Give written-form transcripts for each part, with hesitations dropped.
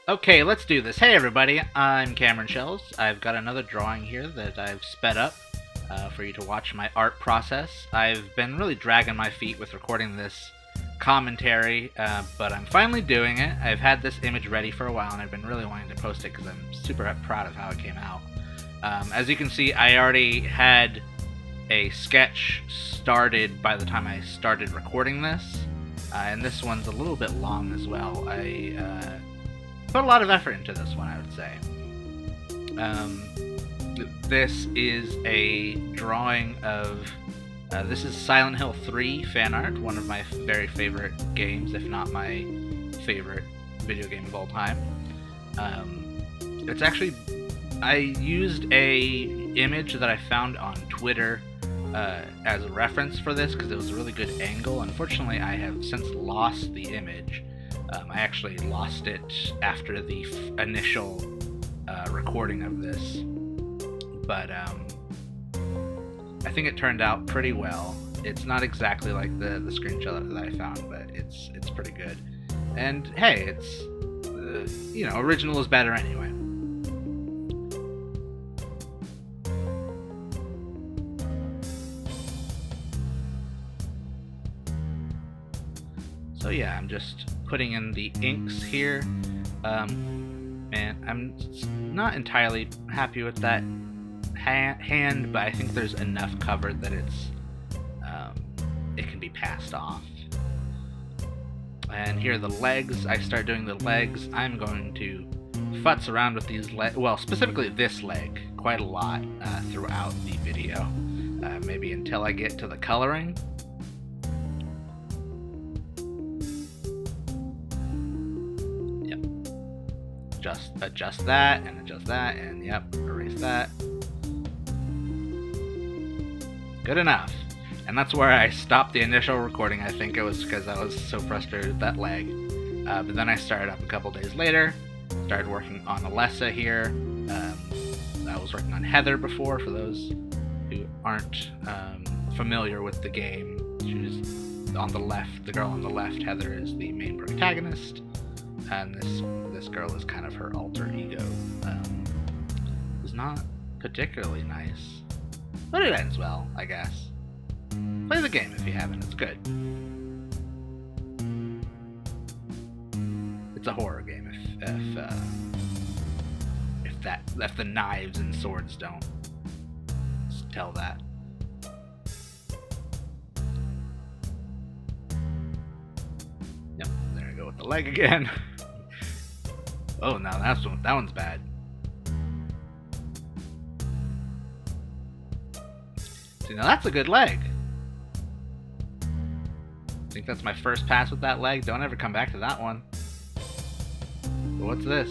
Okay, let's do this. Hey everybody, I'm Cameron Shells. I've got another drawing here that I've sped up for you to watch my art process. I've been really dragging my feet with recording this commentary, but I'm finally doing it. I've had this image ready for a while and I've been really wanting to post it because I'm super proud of how it came out. As you can see, I already had a sketch started by the time I started recording this, and this one's a little bit long as well. I put a lot of effort into this one, I would say. This is a drawing of. This is Silent Hill 3 fan art, one of my very favorite games, if not my favorite video game of all time. It's actually. I used a image that I found on Twitter as a reference for this because it was a really good angle. Unfortunately, I have since lost the image. I actually lost it after the initial recording of this, but I think it turned out pretty well. It's not exactly like the screenshot that I found, but it's pretty good. And hey, it's original is better anyway. So yeah, I'm just putting in the inks here, and I'm not entirely happy with that hand, but I think there's enough covered that it can be passed off. And here are the legs. I start doing the legs. I'm going to futz around with these legs, well, specifically this leg, quite a lot throughout the video, maybe until I get to the coloring. Just adjust that and adjust that and yep, erase that. Good enough. And that's where I stopped the initial recording. I think it was because I was so frustrated with that leg. But then I started up a couple days later, started working on Alessa here. I was working on Heather before, for those who aren't familiar with the game. She was on the left, the girl on the left, Heather, is the main protagonist. And this girl is kind of her alter ego. It's not particularly nice, but it ends well, I guess. Play the game if you haven't; it's good. It's a horror game. If the knives and swords don't tell that. Yep, there I go with the leg again. Oh, now that one's bad. See, now that's a good leg. I think that's my first pass with that leg. Don't ever come back to that one. But what's this?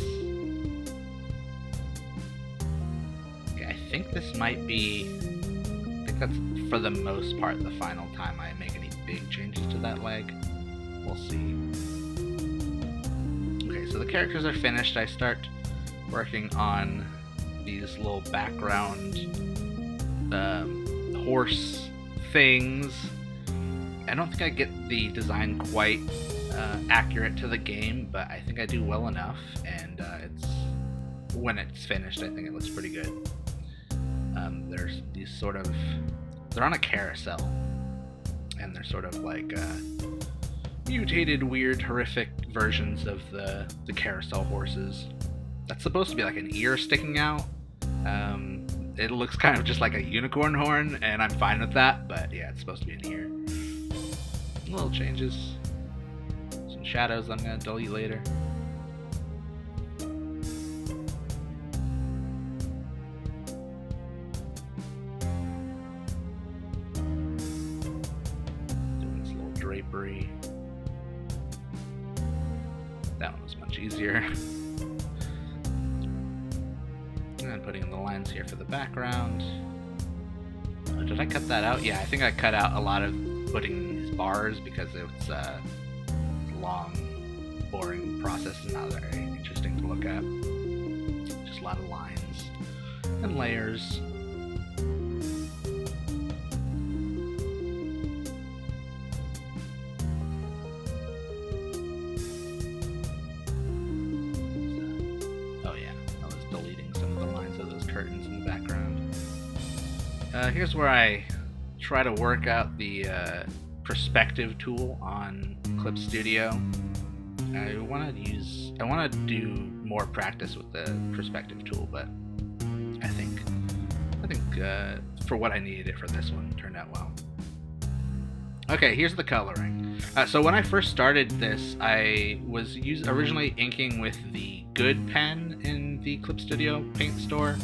Okay, I think this might be... I think that's, for the most part, the final time I make any big changes to that leg. We'll see. So the characters are finished. I start working on these little background horse things. I don't think I get the design quite accurate to the game, but I think I do well enough, and when it's finished, I think it looks pretty good. There's these sort of... They're on a carousel, and they're sort of like... mutated, weird, horrific versions of the carousel horses. That's supposed to be like an ear sticking out. It looks kind of just like a unicorn horn, and I'm fine with that, but yeah, it's supposed to be an ear. Little changes. Some shadows I'm going to delete later. Doing this little drapery. That one was much easier. And then putting in the lines here for the background. Did I cut that out? Yeah, I think I cut out a lot of putting these bars because it's a long, boring process and not very interesting to look at. Just a lot of lines and layers. curtains in the background. Here's where I try to work out the perspective tool on Clip Studio. I want to do more practice with the perspective tool, but I think for what I needed it for this one, it turned out well. Okay, here's the coloring. So when I first started this, I was originally inking with the Good pen in the Clip Studio paint store,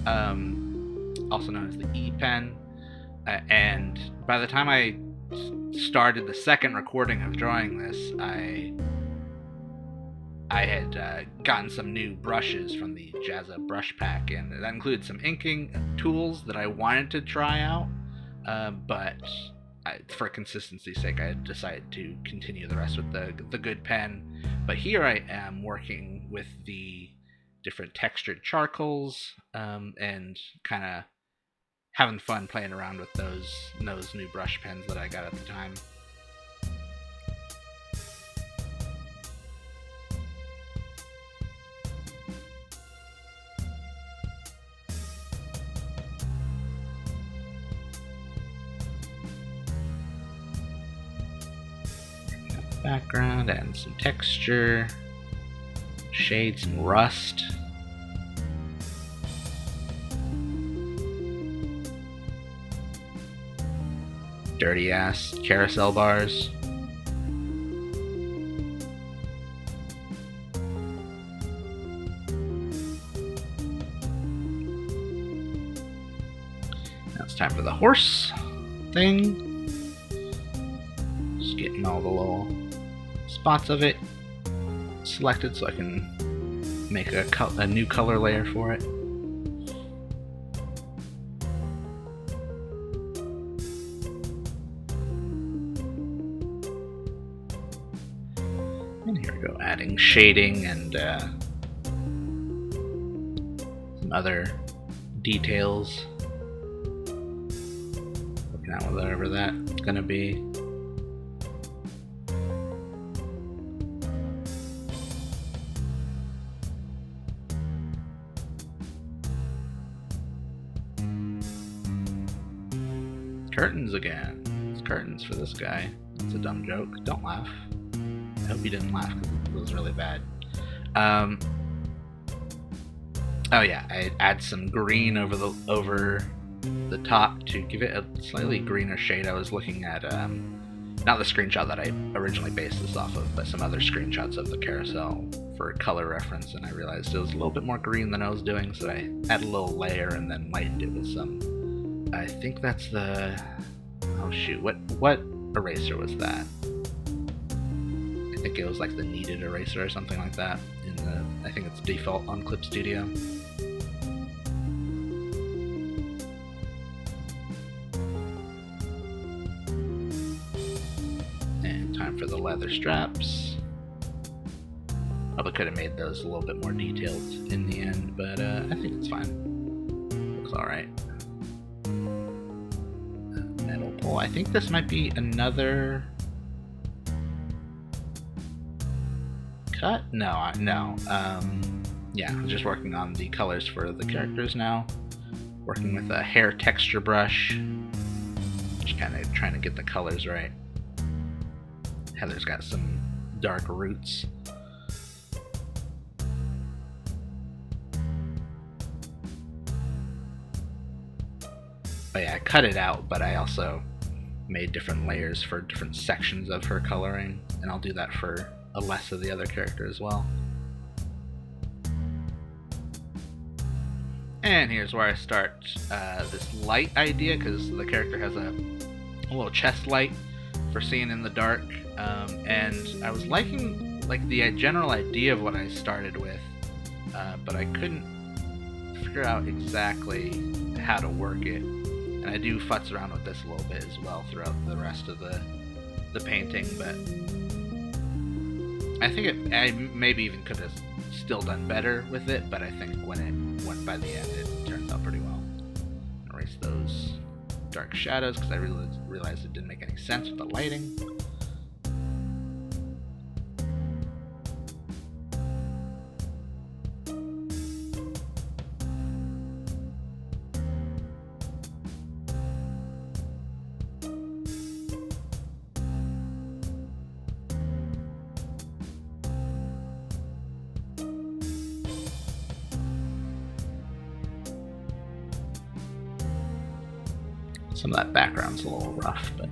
also known as the E pen. And by the time I started the second recording of drawing this, I had gotten some new brushes from the Jazza brush pack, and that included some inking tools that I wanted to try out, but for consistency's sake, I decided to continue the rest with the Good pen. But here I am working with the different textured charcoals, and kind of having fun playing around with those new brush pens that I got at the time. Background and some texture, shade some rust. Dirty ass carousel bars. Now it's time for the horse thing. Just getting all the little spots of it selected so I can make a new color layer for it. And here we go, adding shading and some other details. Looking at whatever that's gonna be. Curtains again. It's curtains for this guy. It's a dumb joke. Don't laugh. I hope you didn't laugh because it was really bad. Oh yeah, I add some green over the top to give it a slightly greener shade. I was looking at not the screenshot that I originally based this off of, but some other screenshots of the carousel for color reference, and I realized it was a little bit more green than I was doing, so I added a little layer and then lightened it with some. I think that's the... oh shoot, what eraser was that? I think it was like the kneaded eraser or something like that. I think it's default on Clip Studio. And time for the leather straps. Probably could have made those a little bit more detailed in the end, but I think it's fine. Looks alright. Metal pole. I think this might be another cut? No. Yeah, I'm just working on the colors for the characters now. Working with a hair texture brush. Just kind of trying to get the colors right. Heather's got some dark roots. Oh yeah, I cut it out, but I also made different layers for different sections of her coloring, and I'll do that for Alessa, the other character, as well. And here's where I start this light idea, because the character has a little chest light for seeing in the dark, and I was liking the general idea of what I started with, but I couldn't figure out exactly how to work it. And I do futz around with this a little bit as well throughout the rest of the painting, but I think I maybe even could have still done better with it, but I think when it went by the end, it turns out pretty well. Erase those dark shadows because I realized it didn't make any sense with the lighting. Some of that background's a little rough, but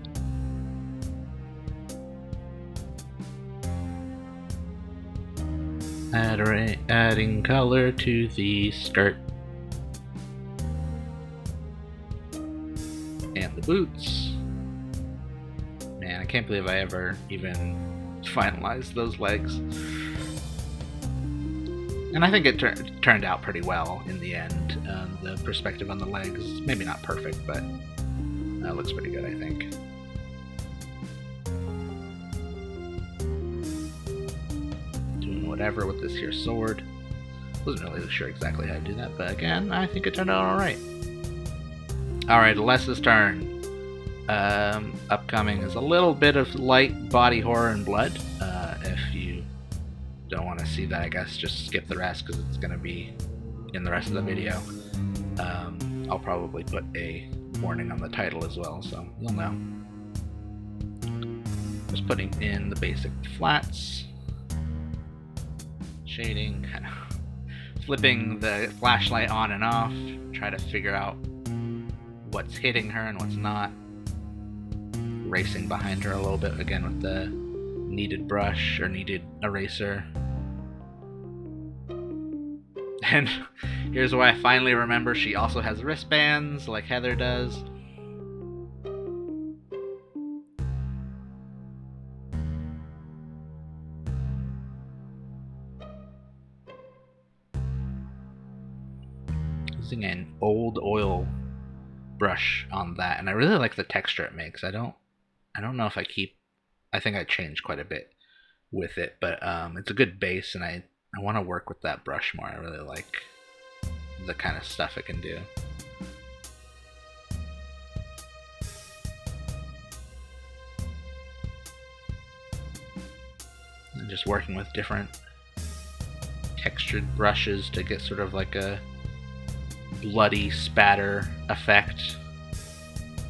adding color to the skirt and the boots. Man, I can't believe I ever even finalized those legs. And I think it turned out pretty well in the end. The perspective on the legs, maybe not perfect, but looks pretty good, I think. Doing whatever with this here sword. Wasn't really sure exactly how to do that, but again, I think it turned out alright. Alright, Alessa's turn. Upcoming is a little bit of light body horror and blood. If you don't want to see that, I guess just skip the rest because it's going to be in the rest of the video. I'll probably put a warning on the title as well, so you'll know. Just putting in the basic flats, shading, kind of flipping the flashlight on and off, try to figure out what's hitting her and what's not. Racing behind her a little bit again with the kneaded brush or kneaded eraser. And here's where I finally remember she also has wristbands like Heather does. Using an old oil brush on that, and I really like the texture it makes. I don't know if I think I changed quite a bit with it, but it's a good base, and I want to work with that brush more. I really like the kind of stuff it can do. And just working with different textured brushes to get sort of like a bloody spatter effect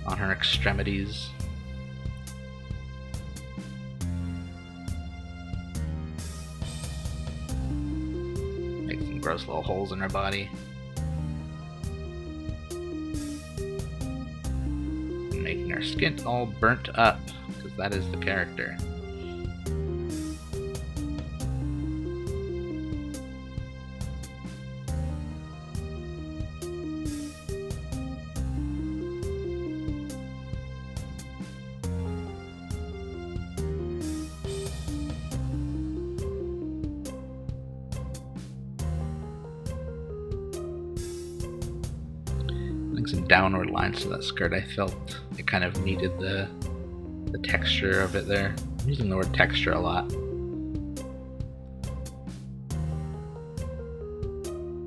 on her extremities. Make some gross little holes in her body. And making her skin all burnt up, because that is the character. Some downward lines to that skirt. I felt it kind of needed the texture of it there. I'm using the word texture a lot.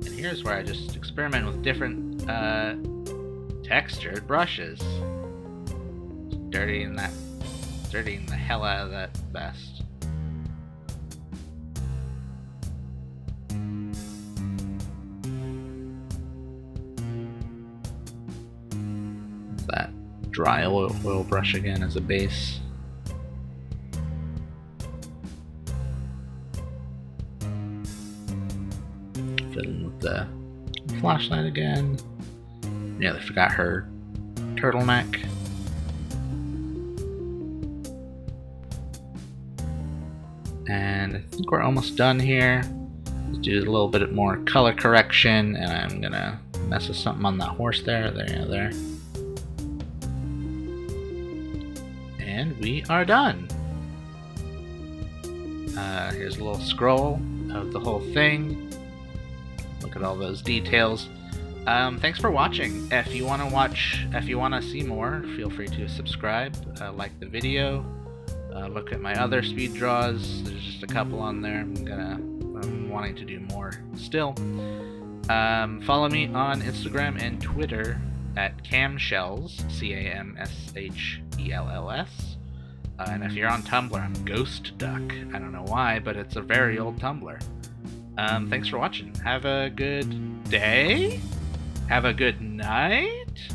And here's where I just experiment with different textured brushes. Dirtying the hell out of that vest. That dry oil brush again as a base. Fiddling with the flashlight again. Yeah, they forgot her turtleneck. And I think we're almost done here. Let's do a little bit more color correction, and I'm gonna mess with something on that horse there. There. And we are done. Here's a little scroll of the whole thing. Look at all those details. Thanks for watching. If you want to see more, feel free to subscribe, like the video, look at my other speed draws. There's just a couple on there. I'm wanting to do more still. Follow me on Instagram and Twitter at Camshells, CAMSHELLS. And if you're on Tumblr, I'm Ghost Duck. I don't know why, but it's a very old Tumblr. Thanks for watching. Have a good day. Have a good night.